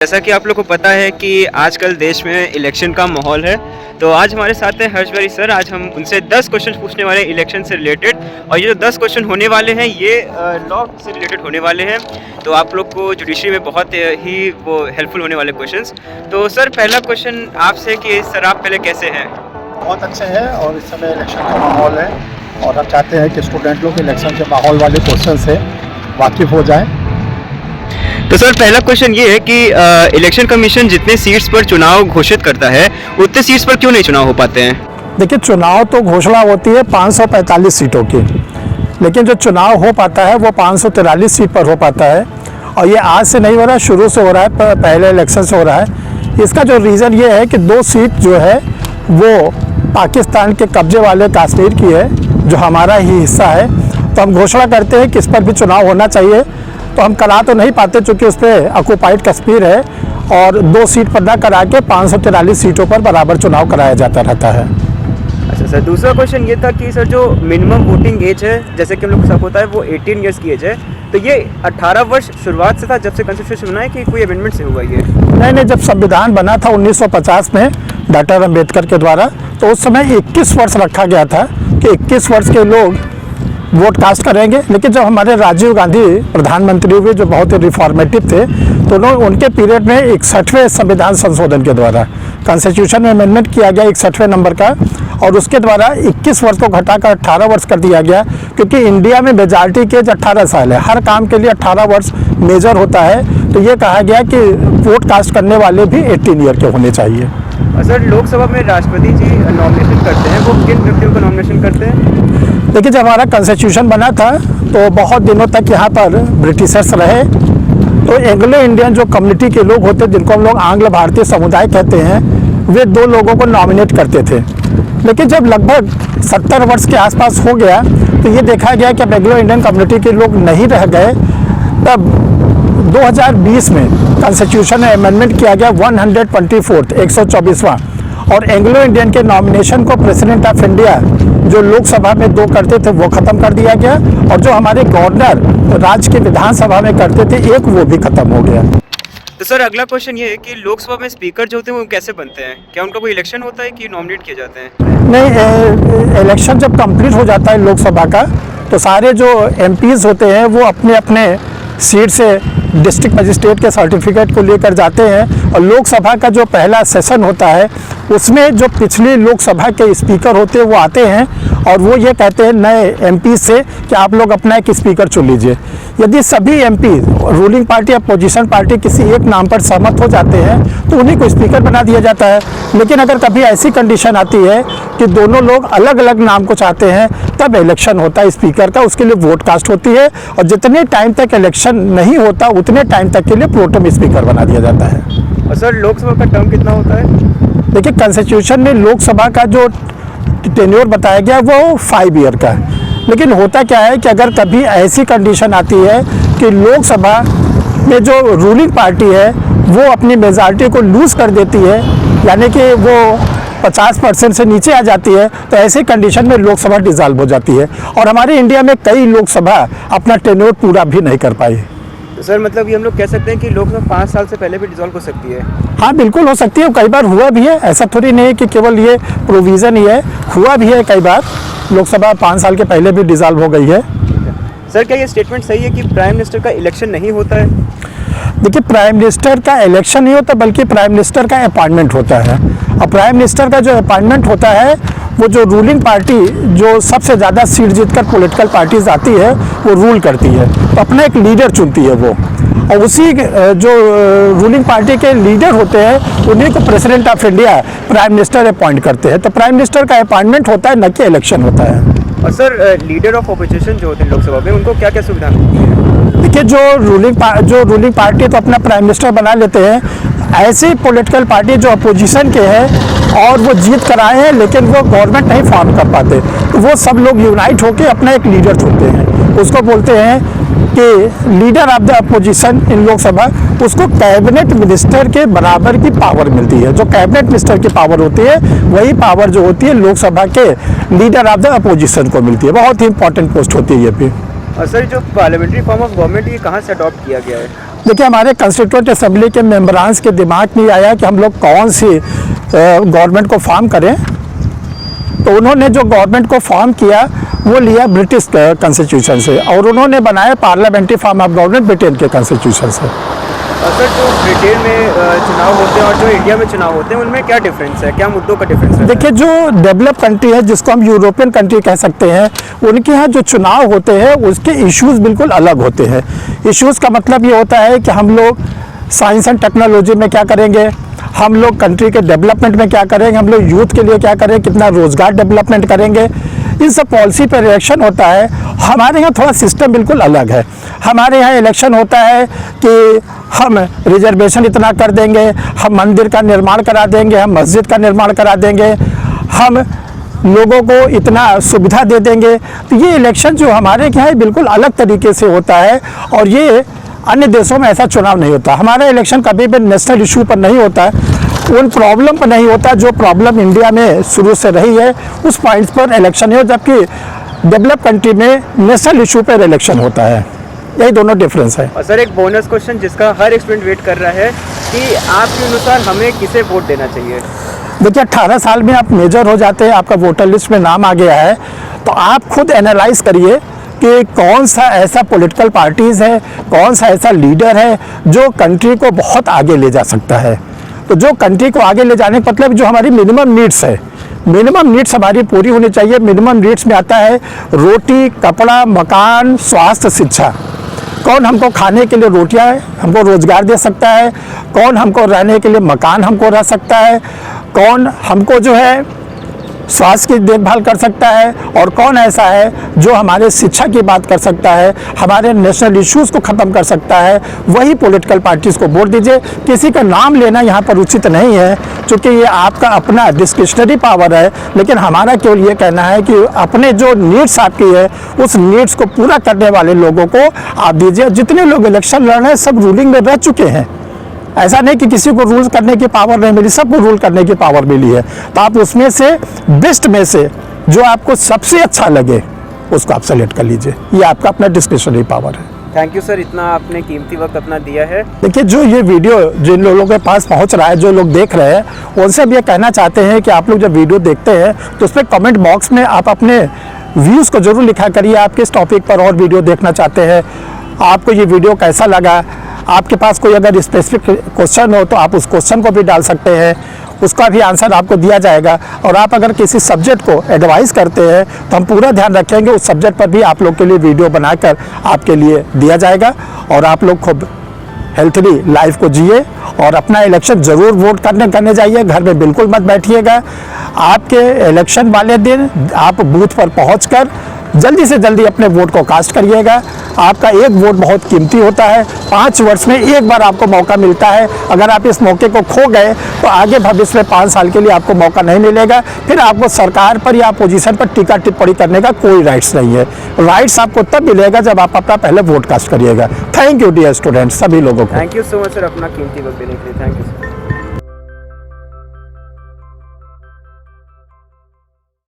जैसा कि आप लोग को पता है कि आजकल देश में इलेक्शन का माहौल है, तो आज हमारे साथ हैं हर्ष भाई सर। आज हम उनसे 10 क्वेश्चन पूछने वाले हैं इलेक्शन से रिलेटेड, और ये जो 10 क्वेश्चन होने वाले हैं ये लॉ से रिलेटेड होने वाले हैं, तो आप लोग को जुडिशरी में बहुत ही वो हेल्पफुल होने वाले क्वेश्चंस। तो सर पहला क्वेश्चन आपसे कि सर आप पहले कैसे हैं? बहुत अच्छे हैं और इस समय इलेक्शन का माहौल है और हम चाहते हैं कि स्टूडेंट लोग इलेक्शन के माहौल वाले क्वेश्चन से वाकिफ़ हो जाएं। तो सर पहला क्वेश्चन ये है कि इलेक्शन कमीशन जितने सीट्स पर चुनाव घोषित करता है उतने सीट्स पर क्यों नहीं चुनाव हो पाते हैं? देखिए, चुनाव तो घोषणा होती है 545 सीटों की, लेकिन जो चुनाव हो पाता है वो 543 सीट पर हो पाता है। और ये आज से नहीं हो रहा है, शुरू से हो रहा है, पहले इलेक्शन से हो रहा है। इसका जो रीज़न ये है कि 2 सीट जो है वो पाकिस्तान के कब्जे वाले कश्मीर की है, जो हमारा ही हिस्सा है। तो हम घोषणा करते हैं कि इस पर भी चुनाव होना चाहिए, तो हम करा तो नहीं पाते चूँकि उस पर ऑक्यूपाइड कश्मीर है, और 2 सीट पर ना करा के 543 सीटों पर बराबर चुनाव कराया जाता रहता है। अच्छा सर, दूसरा क्वेश्चन ये था कि सर जो मिनिमम वोटिंग एज है, जैसे कि हम लोग को सब होता है वो 18 ईयर्स की एज है, तो ये 18 वर्ष शुरुआत से था जब से कॉन्स्टिट्यूशन बना है कि कोई अमेंडमेंट से हुआ ये? नहीं, जब संविधान बना था 1950 में डॉक्टर अम्बेडकर के द्वारा, तो उस समय 21 वर्ष रखा गया था कि 21 वर्ष के लोग वोट कास्ट करेंगे। लेकिन जब हमारे राजीव गांधी प्रधानमंत्री हुए, जो बहुत ही रिफॉर्मेटिव थे, तो उनके पीरियड में 61वें संविधान संशोधन के द्वारा कॉन्स्टिट्यूशन में अमेंडमेंट किया गया 61वें नंबर का, और उसके द्वारा 21 वर्ष को घटाकर 18 वर्ष कर दिया गया, क्योंकि इंडिया में मेजॉरिटी की एज 18 साल है। हर काम के लिए 18 वर्ष मेजर होता है, तो ये कहा गया कि वोट कास्ट करने वाले भी 18 ईयर के होने चाहिए। सर लोकसभा में राष्ट्रपति जी नॉमिनेशन करते हैं, वो किन व्यक्तियों का नॉमिनेशन करते हैं? देखिए, जब हमारा कॉन्स्टिट्यूशन बना था तो बहुत दिनों तक यहाँ पर ब्रिटिशर्स रहे, तो एंग्लो इंडियन जो कम्युनिटी के लोग होते, जिनको हम लोग आंग्ल भारतीय समुदाय कहते हैं, वे 2 लोगों को नॉमिनेट करते थे। लेकिन जब लगभग 70 वर्ष के आसपास हो गया, तो ये देखा गया कि अब एंग्लो इंडियन कम्युनिटी के लोग नहीं रह गए। तब 2020 में कॉन्स्टिट्यूशन में अमेंडमेंट किया गया 124वां, और एंग्लो इंडियन के नॉमिनेशन को प्रेसिडेंट ऑफ इंडिया जो लोकसभा में 2 करते थे वो ख़त्म कर दिया गया, और जो हमारे गवर्नर राज्य के विधानसभा में करते थे एक, वो भी ख़त्म हो गया। तो सर अगला क्वेश्चन ये है कि लोकसभा में स्पीकर जो होते हैं वो कैसे बनते हैं? क्या उनका कोई इलेक्शन होता है कि नॉमिनेट किए जाते हैं? नहीं, इलेक्शन जब कंप्लीट हो जाता है लोकसभा का, तो सारे जो एमपीज़ होते हैं वो अपने अपने सीट से डिस्ट्रिक्ट मजिस्ट्रेट के सर्टिफिकेट को लेकर जाते हैं, और लोकसभा का जो पहला सेशन होता है उसमें जो पिछली लोकसभा के स्पीकर होते हैं वो आते हैं, और वो ये कहते हैं नए एमपी से कि आप लोग अपना एक स्पीकर चुन लीजिए। यदि सभी एमपी रूलिंग पार्टी या अपोजिशन पार्टी किसी एक नाम पर सहमत हो जाते हैं तो उन्हीं को स्पीकर बना दिया जाता है। लेकिन अगर कभी ऐसी कंडीशन आती है कि दोनों लोग अलग अलग नाम को चाहते हैं, तब इलेक्शन होता है स्पीकर का, उसके लिए वोट कास्ट होती है, और जितने टाइम तक इलेक्शन नहीं होता उतने टाइम तक के लिए प्रोटेम स्पीकर बना दिया जाता है। और सर लोकसभा का टर्म कितना होता है? देखिए, कॉन्स्टिट्यूशन में लोकसभा का जो टेन्योर बताया गया वो 5 ईयर का है। लेकिन होता क्या है कि अगर कभी ऐसी कंडीशन आती है कि लोकसभा में जो रूलिंग पार्टी है वो अपनी मेजॉरिटी को लूज़ कर देती है, यानी कि वो 50% से नीचे आ जाती है, तो ऐसी कंडीशन में लोकसभा डिसॉल्व हो जाती है, और हमारे इंडिया में कई लोकसभा अपना टेन्योर पूरा भी नहीं कर पाई। तो सर मतलब ये हम लोग कह सकते हैं कि लोकसभा 5 साल से पहले भी डिसॉल्व हो सकती है? हाँ, बिल्कुल हो सकती है, कई बार हुआ भी है। ऐसा थोड़ी नहीं है कि केवल ये प्रोविज़न ही है, हुआ भी है कई बार लोकसभा 5 साल के पहले भी डिसॉल्व हो गई है। सर क्या ये स्टेटमेंट सही है कि प्राइम मिनिस्टर का इलेक्शन नहीं होता है? देखिए, प्राइम मिनिस्टर का इलेक्शन नहीं होता, बल्कि प्राइम मिनिस्टर का अपॉइंटमेंट होता है, और प्राइम मिनिस्टर का जो अपॉइंटमेंट होता है वो जो रूलिंग पार्टी जो सबसे ज़्यादा सीट जीतकर पॉलिटिकल पार्टीज आती है वो रूल करती है, तो अपना एक लीडर चुनती है वो, और उसी जो रूलिंग पार्टी के लीडर होते हैं उन्हीं को president of India prime minister appoint करते हैं। तो प्राइम मिनिस्टर का अपॉइंटमेंट होता है, न कि इलेक्शन होता है। और सर लीडर ऑफ ऑपोजिशन जो होते हैं लोकसभा में, उनको क्या क्या सुविधा मिलती है? देखिए, जो रूलिंग पार्टी तो अपना प्राइम मिनिस्टर बना लेते हैं, ऐसी पॉलिटिकल पार्टी जो अपोजिशन के हैं और वो जीत कर आए हैं लेकिन वो गवर्नमेंट नहीं फॉर्म कर पाते, तो वो सब लोग यूनाइट होकर अपना एक लीडर चुनते हैं। उसको बोलते हैं कि leader of the opposition in Lok Sabha, उसको कैबिनेट मिनिस्टर के बराबर की पावर मिलती है। जो कैबिनेट मिनिस्टर की पावर होती है वही पावर जो होती है लोकसभा के लीडर ऑफ द अपोजिशन को मिलती है। बहुत ही इंपॉर्टेंट पोस्ट होती है ये भी। और सर जो पार्लियामेंट्री फॉर्म ऑफ गवर्नमेंट ये कहाँ से अडॉप्ट किया गया है? देखिए, हमारे कंस्टिट्यूएंट असेंबली के मेंबरान्स के दिमाग में आया कि हम लोग कौन सी गवर्नमेंट को फॉर्म करें। तो उन्होंने जो गवर्नमेंट को फॉर्म किया वो लिया ब्रिटिश कॉन्स्टिट्यूशन से, और उन्होंने बनाया parliamentary form of government Britain के कॉन्स्टिट्यूशन से। सर, जो ब्रिटेन में चुनाव होते हैं और जो इंडिया में चुनाव होते हैं, उनमें क्या डिफरेंस है, क्या मुद्दों का डिफरेंस है? देखिए, जो डेवलप कंट्री है, जिसको हम यूरोपियन कंट्री कह सकते हैं, उनके यहाँ जो चुनाव होते हैं उसके इश्यूज़ बिल्कुल अलग होते हैं। इश्यूज़ का मतलब ये होता है कि हम लोग साइंस एंड टेक्नोलॉजी में क्या करेंगे, हम लोग कंट्री के डेवलपमेंट में क्या करेंगे, हम लोग यूथ के लिए क्या करेंगे, कितना रोज़गार डेवलपमेंट करेंगे, इन सब पॉलिसी पर इलेक्शन होता है। हमारे यहाँ थोड़ा सिस्टम बिल्कुल अलग है। हमारे यहाँ इलेक्शन होता है कि हम रिजर्वेशन इतना कर देंगे, हम मंदिर का निर्माण करा देंगे, हम मस्जिद का निर्माण करा देंगे, हम लोगों को इतना सुविधा दे देंगे। तो ये इलेक्शन जो हमारे यहाँ है बिल्कुल अलग तरीके से होता है, और ये अन्य देशों में ऐसा चुनाव नहीं होता। हमारा इलेक्शन कभी भी नेशनल इशू पर नहीं होता है, उन प्रॉब्लम पर नहीं होता जो प्रॉब्लम इंडिया में शुरू से रही है, उस पॉइंट्स पर इलेक्शन है, जबकि डेवलप कंट्री में नेशनल इशू पर इलेक्शन होता है। यही दोनों डिफरेंस है। और सर, एक बोनस क्वेश्चन जिसका हर एक स्टूडेंट वेट कर रहा है कि आपके अनुसार हमें किसे वोट देना चाहिए? देखिए, 18 साल में आप मेजर हो जाते हैं, आपका वोटर लिस्ट में नाम आ गया है, तो आप खुद एनालाइज करिए कि कौन सा ऐसा पॉलिटिकल पार्टीज़ है, कौन सा ऐसा लीडर है जो कंट्री को बहुत आगे ले जा सकता है। तो जो कंट्री को आगे ले जाने का मतलब जो हमारी मिनिमम नीड्स है, मिनिमम नीड्स हमारी पूरी होनी चाहिए। मिनिमम नीड्स में आता है रोटी, कपड़ा, मकान, स्वास्थ्य, शिक्षा। कौन हमको खाने के लिए रोटियां हमको रोजगार दे सकता है, कौन हमको रहने के लिए मकान हमको रह सकता है, कौन हमको जो है स्वास्थ्य की देखभाल कर सकता है, और कौन ऐसा है जो हमारे शिक्षा की बात कर सकता है, हमारे नेशनल इश्यूज़ को ख़त्म कर सकता है। वही पॉलिटिकल पार्टीज़ को वोट दीजिए। किसी का नाम लेना यहाँ पर उचित नहीं है, क्योंकि ये आपका अपना डिस्क्रिशनरी पावर है, लेकिन हमारा केवल ये कहना है कि अपने जो नीड्स आपकी है उस नीड्स को पूरा करने वाले लोगों को आप दीजिए। जितने लोग इलेक्शन लड़ रहे हैं सब रूलिंग में रह चुके हैं, ऐसा नहीं कि किसी को रूल करने की पावर नहीं मिली, सबको रूल करने की पावर मिली है। तो आप उसमें से बेस्ट में से जो आपको सबसे अच्छा लगे उसको आप सेलेक्ट कर लीजिए। ये आपका अपना डिस्क्रिशनरी पावर है। थैंक यू सर, इतना आपने कीमती वक्त अपना दिया है। देखिए, जो ये वीडियो जिन लोगों के पास पहुंच रहा है, जो लोग देख रहे हैं, उनसे हम ये कहना चाहते हैं कि आप लोग जब वीडियो देखते हैं तो उस पर कमेंट बॉक्स में आप अपने व्यूज़ को ज़रूर लिखा करिए। आप किस टॉपिक पर और वीडियो देखना चाहते हैं, आपको ये वीडियो कैसा लगा। आपके पास कोई अगर स्पेसिफिक क्वेश्चन हो तो आप उस क्वेश्चन को भी डाल सकते हैं, उसका भी आंसर आपको दिया जाएगा। और आप अगर किसी सब्जेक्ट को एडवाइस करते हैं तो हम पूरा ध्यान रखेंगे, उस सब्जेक्ट पर भी आप लोग के लिए वीडियो बनाकर आपके लिए दिया जाएगा। और आप लोग खूब हेल्थली लाइफ को जिए और अपना इलेक्शन ज़रूर वोट करने जाइए। घर में बिल्कुल मत बैठिएगा। आपके इलेक्शन वाले दिन आप बूथ पर पहुंचकर जल्दी से जल्दी अपने वोट को कास्ट करिएगा। आपका एक वोट बहुत कीमती होता है, 5 वर्ष में एक बार आपको मौका मिलता है। अगर आप इस मौके को खो गए तो आगे भविष्य में 5 साल के लिए आपको मौका नहीं मिलेगा। फिर आपको सरकार पर या अपोजिशन पर टीका टिप्पणी करने का कोई राइट्स नहीं है। राइट्स आपको तब मिलेगा जब आप अपना पहले वोट कास्ट करिएगा। थैंक यू डियर स्टूडेंट्स, सभी लोगों को। Thank you so much sir, अपना कीमती वक्त देने के लिए। Thank you sir.